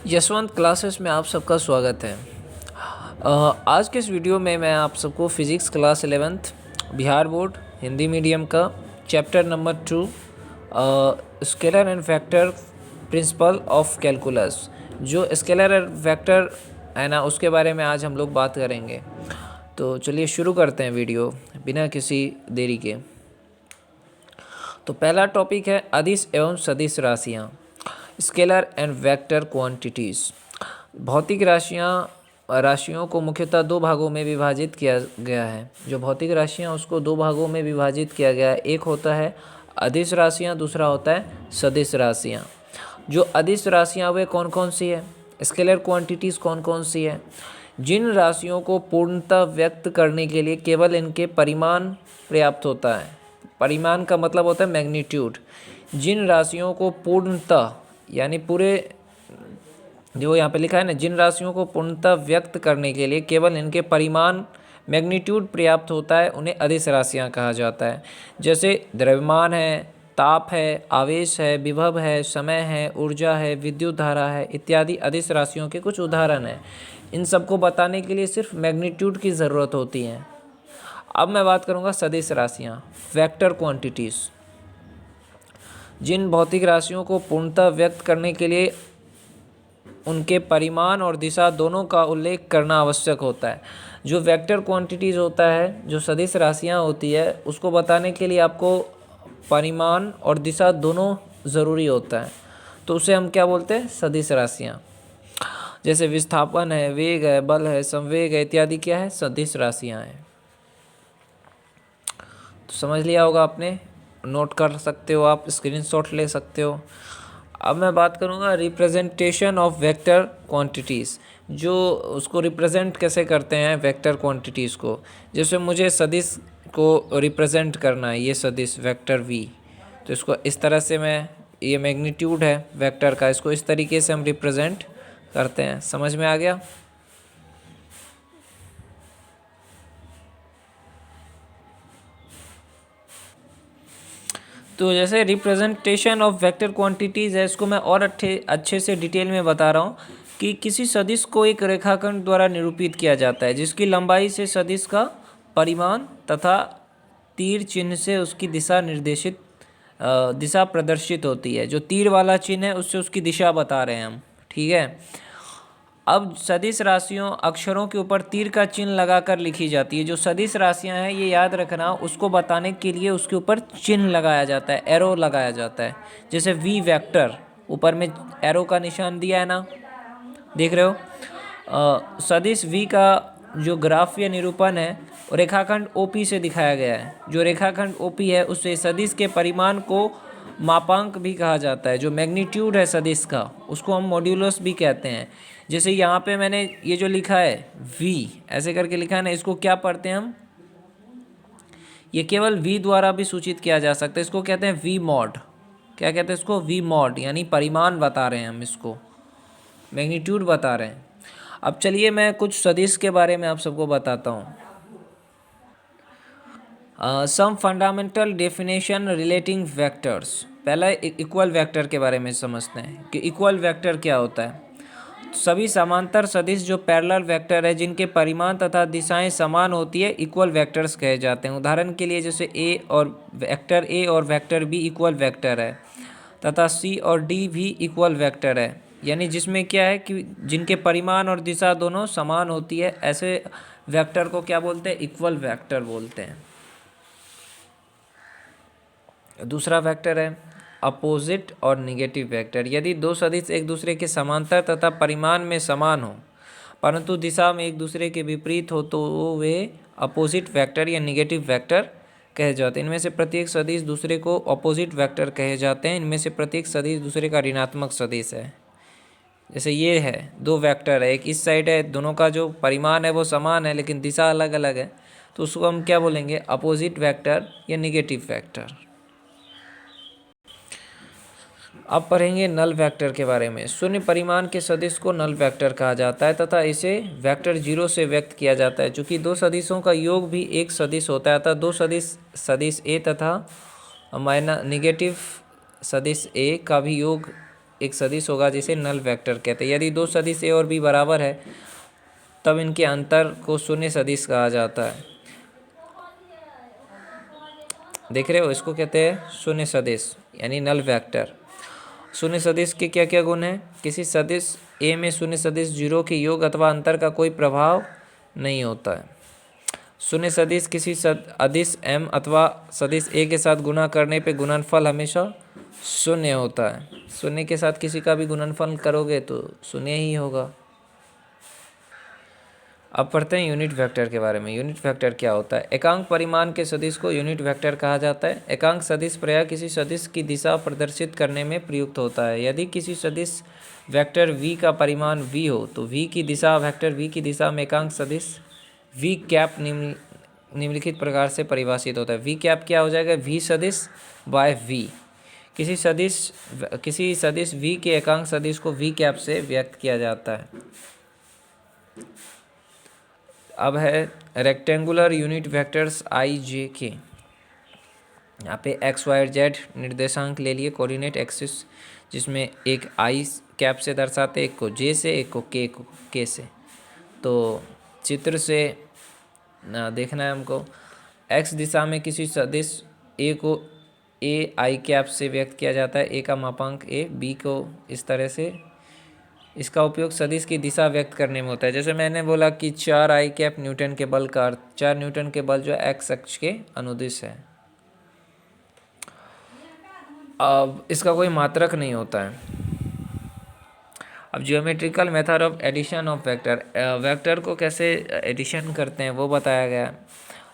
Yashwant classes में आप सबका स्वागत है। आज के इस वीडियो में मैं आप सबको physics class 11th Bihar board Hindi medium का chapter number 2 scalar and vector principle of calculus, जो स्केलर एंड वेक्टर है ना, उसके बारे में आज हम लोग बात करेंगे। तो चलिए शुरू करते हैं वीडियो बिना किसी देरी के। तो पहला टॉपिक है अदिश एवं सदिश राशियाँ, स्केलर एंड वेक्टर क्वांटिटीज़। भौतिक राशियों को मुख्यतः दो भागों में विभाजित किया गया है। जो भौतिक राशियाँ उसको दो भागों में विभाजित किया गया है। एक होता है अदिश राशियाँ, दूसरा होता है सदिश राशियाँ। जो अदिश राशियाँ वे कौन कौन सी है, स्केलर क्वांटिटीज़ कौन कौन सी है? जिन राशियों को पूर्णतः व्यक्त करने के लिए केवल इनके परिमाण पर्याप्त होता है। परिमाण का मतलब होता है मैग्नीट्यूड। जिन राशियों को पूर्णतः यानी पूरे, जो यहाँ पे लिखा है ना, जिन राशियों को पूर्णतः व्यक्त करने के लिए केवल इनके परिमाण मैग्नीट्यूड पर्याप्त होता है, उन्हें अदिश राशियाँ कहा जाता है। जैसे द्रव्यमान है, ताप है, आवेश है, विभव है, समय है, ऊर्जा है, विद्युत धारा है इत्यादि अदिश राशियों के कुछ उदाहरण हैं। इन सबको बताने के लिए सिर्फ मैग्नीट्यूड की ज़रूरत होती है। अब मैं बात करूँगा सदिश राशियाँ, वेक्टर क्वांटिटीज़। जिन भौतिक राशियों को पूर्णतः व्यक्त करने के लिए उनके परिमाण और दिशा दोनों का उल्लेख करना आवश्यक होता है। जो वेक्टर क्वांटिटीज़ होता है, जो सदिश राशियाँ होती है, उसको बताने के लिए आपको परिमाण और दिशा दोनों ज़रूरी होता है। तो उसे हम क्या बोलते हैं? सदिश राशियाँ। जैसे विस्थापन है, वेग है, बल है, संवेग है इत्यादि क्या है? सदिश राशियाँ हैं। तो समझ लिया होगा आपने, नोट कर सकते हो, आप स्क्रीनशॉट ले सकते हो। अब मैं बात करूँगा रिप्रेजेंटेशन ऑफ वेक्टर क्वांटिटीज़, जो उसको रिप्रेजेंट कैसे करते हैं वेक्टर क्वांटिटीज़ को। जैसे मुझे सदिश को रिप्रेजेंट करना है, ये सदिश वेक्टर v, तो इसको इस तरह से मैं, ये मैग्नीट्यूड है वेक्टर का, इसको इस तरीके से हम रिप्रेजेंट करते हैं। समझ में आ गया? तो जैसे रिप्रेजेंटेशन ऑफ वेक्टर क्वांटिटीज़ है, इसको मैं और अच्छे से डिटेल में बता रहा हूँ कि किसी सदिश को एक रेखाखंड द्वारा निरूपित किया जाता है, जिसकी लंबाई से सदिश का परिमाण तथा तीर चिन्ह से उसकी दिशा प्रदर्शित होती है। जो तीर वाला चिन्ह है उससे उसकी दिशा बता रहे हैं हम, ठीक है। अब सदिश राशियों अक्षरों के ऊपर तीर का चिन्ह लगाकर लिखी जाती है। जो सदिश राशियां हैं, ये याद रखना, उसको बताने के लिए उसके ऊपर चिन्ह लगाया जाता है, एरो लगाया जाता है। जैसे वी वेक्टर, ऊपर में एरो का निशान दिया है ना, देख रहे हो। सदिश वी का जो ग्राफ या निरूपण है, रेखाखंड ओपी से दिखाया गया है। जो रेखाखंड ओपी है उससे सदिश के परिमाण को मापांक भी कहा जाता है। जो मैग्नीट्यूड है सदिश का, उसको हम मॉड्यूलस भी कहते हैं। जैसे यहाँ पे मैंने ये जो लिखा है v ऐसे करके लिखा है ना, इसको क्या पढ़ते हैं हम? ये केवल v द्वारा भी सूचित किया जा सकता है। इसको कहते हैं v मॉड। क्या कहते हैं इसको? v मॉड, यानी परिमाण बता रहे हैं हम, इसको मैग्नीट्यूड बता रहे हैं। अब चलिए मैं कुछ सदिश के बारे में आप सबको बताता हूँ। Some fundamental definition relating vectors. पहला इक्वल वेक्टर के बारे में समझते हैं कि इक्वल वेक्टर क्या होता है। सभी समांतर सदिश जो पैरेलल वेक्टर है, जिनके परिमाण तथा दिशाएं समान होती है, इक्वल वेक्टर्स कहे जाते हैं। उदाहरण के लिए जैसे वेक्टर ए और वेक्टर बी इक्वल वेक्टर है, तथा सी और डी भी इक्वल वेक्टर है। यानी जिसमें क्या है कि जिनके परिमाण और दिशा दोनों समान होती है, ऐसे वेक्टर को क्या बोलते हैं? इक्वल वेक्टर बोलते हैं। दूसरा वेक्टर है अपोजिट और निगेटिव वेक्टर। यदि दो सदिश एक दूसरे के समांतर तथा परिमाण में समान हो, परंतु दिशा में एक दूसरे के विपरीत हो, तो वे अपोजिट वेक्टर या निगेटिव वेक्टर कहे जाते हैं। इनमें से प्रत्येक सदिश दूसरे को अपोजिट वेक्टर कहे जाते हैं। इनमें से प्रत्येक सदिश दूसरे का ऋणात्मक सदिश है। जैसे ये है, दो वेक्टर है, एक इस साइड है, दोनों का जो परिमाण है वो समान है लेकिन दिशा अलग अलग है, तो उसको हम क्या बोलेंगे? अपोजिट वेक्टर या निगेटिव वेक्टर। अब पढ़ेंगे नल वेक्टर के बारे में। शून्य परिमाण के सदिश को नल वेक्टर कहा जाता है तथा इसे वेक्टर जीरो से व्यक्त किया जाता है। चूँकि दो सदिशों का योग भी एक सदिश होता है, अतः दो सदिश ए तथा निगेटिव सदिश ए का भी योग एक सदिश होगा जिसे नल वेक्टर कहते हैं। यदि दो सदिश ए और बी बराबर है तब इनके अंतर को शून्य सदिश कहा जाता है। देख रहे हो, इसको कहते हैं शून्य सदिश यानी नल वेक्टर। शून्य सदिश के क्या क्या गुण हैं? किसी सदिश ए में शून्य सदिश जीरो के योग अथवा अंतर का कोई प्रभाव नहीं होता है। शून्य सदिश किसी अदिश m अथवा सदिश a के साथ गुणा करने पे गुणनफल हमेशा शून्य होता है। शून्य के साथ किसी का भी गुणनफल करोगे तो शून्य ही होगा। अब पढ़ते हैं यूनिट वेक्टर के बारे में। यूनिट वेक्टर क्या होता है? एकांक परिमाण के सदिश को यूनिट वेक्टर कहा जाता है। एकांक सदिश प्रायः किसी सदिश की दिशा प्रदर्शित करने में प्रयुक्त होता है। यदि किसी सदिश वेक्टर v का परिमाण v हो तो v की दिशा वेक्टर v की दिशा में एकांक सदिश v कैप निम्नलिखित प्रकार से परिभाषित होता है। v कैप क्या हो जाएगा? v सदिश बाय v। किसी सदिश v के एकांक सदिश को v कैप से व्यक्त किया जाता है। अब है रेक्टेंगुलर यूनिट वेक्टर्स आई जे के। यहाँ पे एक्स वाई जेड निर्देशांक ले लिए, कोऑर्डिनेट एक्सिस, जिसमें एक आई कैप से दर्शाते, एक को जे से, एक को के से। तो चित्र से देखना है हमको। एक्स दिशा में किसी सदिश ए को ए आई कैप से व्यक्त किया जाता है। ए का मापांक ए, बी को इस तरह से। इसका उपयोग सदिश की दिशा व्यक्त करने में होता है। जैसे मैंने बोला कि 4 आई कैप न्यूटन के बल का अर्थ 4 न्यूटन के बल जो एक्स अक्ष के अनुदिश है। अब इसका कोई मात्रक नहीं होता है। अब geometrical method of addition of vector, vector को कैसे एडिशन करते हैं वो बताया गया।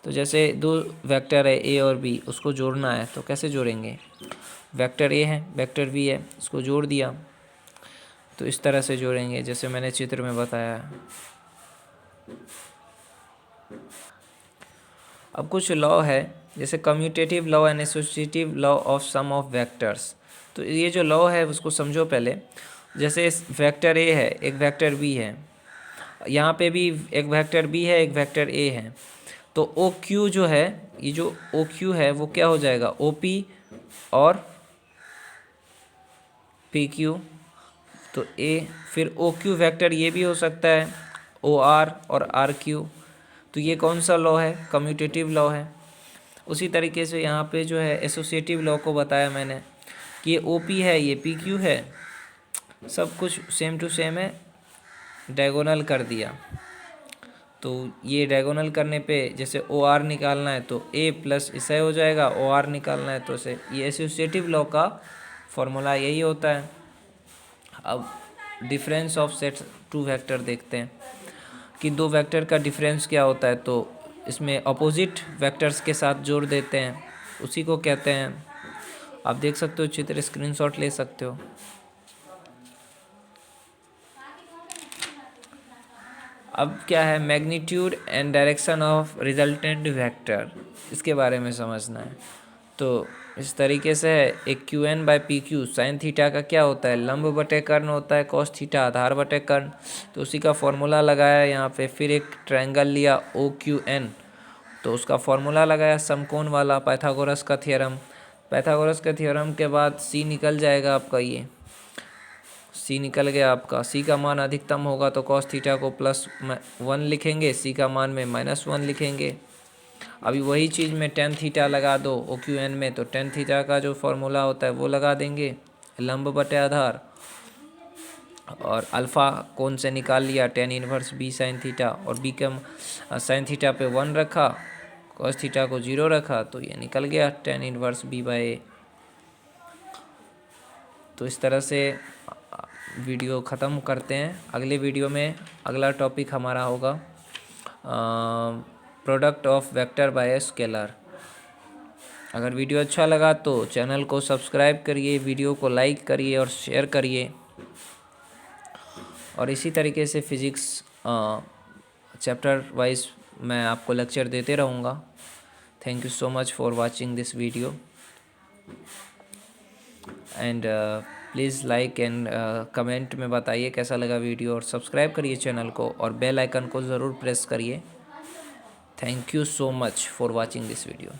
तो जैसे दो वेक्टर है ए और बी, उसको जोड़ना है तो कैसे जोड़ेंगे? वेक्टर ए है, वेक्टर बी है, इसको जोड़ दिया तो इस तरह से जोड़ेंगे जैसे मैंने चित्र में बताया। अब कुछ लॉ है जैसे commutative law and associative law of sum of vectors. तो ये जो लॉ है उसको समझो पहले। जैसे इस वेक्टर ए है, एक वेक्टर बी है, यहाँ पे भी एक वेक्टर बी है, एक वेक्टर ए है। तो ओ क्यू जो है, ये जो ओ क्यू है वो क्या हो जाएगा? ओ पी और पी क्यू। तो ए फिर ओ क्यू वेक्टर ये भी हो सकता है, ओ आर और आर क्यू। तो ये कौन सा लॉ है? कम्यूटेटिव लॉ है। उसी तरीके से यहाँ पे जो है एसोसिएटिव लॉ को बताया मैंने कि ये ओ पी है, ये पी क्यू है, सब कुछ सेम टू सेम है, डायगोनल कर दिया। तो ये डायगोनल करने पे जैसे ओ आर निकालना है तो ए प्लस इसे हो जाएगा, ओ आर निकालना है तो इसे। ये एसोसिएटिव लॉ का फॉर्मूला यही होता है। अब difference of set two vector देखते हैं कि दो वेक्टर का डिफरेंस क्या होता है। तो इसमें अपोजिट वेक्टर्स के साथ जोड़ देते हैं, उसी को कहते हैं। आप देख सकते हो चित्र, स्क्रीनशॉट ले सकते हो। अब क्या है? Magnitude and direction of resultant vector, इसके बारे में समझना है। तो इस तरीके से है, एक Q N by P Q sine theta का क्या होता है? लंब बटे कर्ण होता है, कॉस थीटा आधार बटे कर्ण। तो उसी का फॉर्मूला लगाया यहाँ पे। फिर एक ट्रायंगल लिया ओ क्यू एन, तो उसका फॉर्मूला लगाया समकोण वाला, पाइथागोरस का थ्योरम। पाइथागोरस के थ्योरम के बाद सी निकल जाएगा आपका, ये सी निकल गया आपका। सी का मान अधिकतम होगा तो कॉस थीटा को +1 लिखेंगे, सी का मान में -1 लिखेंगे। अभी वही चीज़ में टेन थीटा लगा दो ओ क्यू एन में, तो टेन थीटा का जो फॉर्मूला होता है वो लगा देंगे, लंब बटे आधार। और अल्फ़ा कोण से निकाल लिया, tan inverse B sine theta, और बी का साइन थीटा पे 1 रखा, कॉस थीटा को 0 रखा, तो ये निकल गया टेन इनवर्स बी बाई ए। तो इस तरह से वीडियो ख़त्म करते हैं। अगले वीडियो में अगला टॉपिक हमारा होगा product of vector by scalar. अगर वीडियो अच्छा लगा तो चैनल को सब्सक्राइब करिए, वीडियो को लाइक करिए और शेयर करिए। और इसी तरीके से फिज़िक्स चैप्टर वाइज मैं आपको लेक्चर देते रहूँगा। Thank you so much for watching this video and please like and comment में बताइए कैसा लगा वीडियो, और सब्सक्राइब करिए चैनल को और बेल आइकन को ज़रूर प्रेस करिए। Thank you so much for watching this video.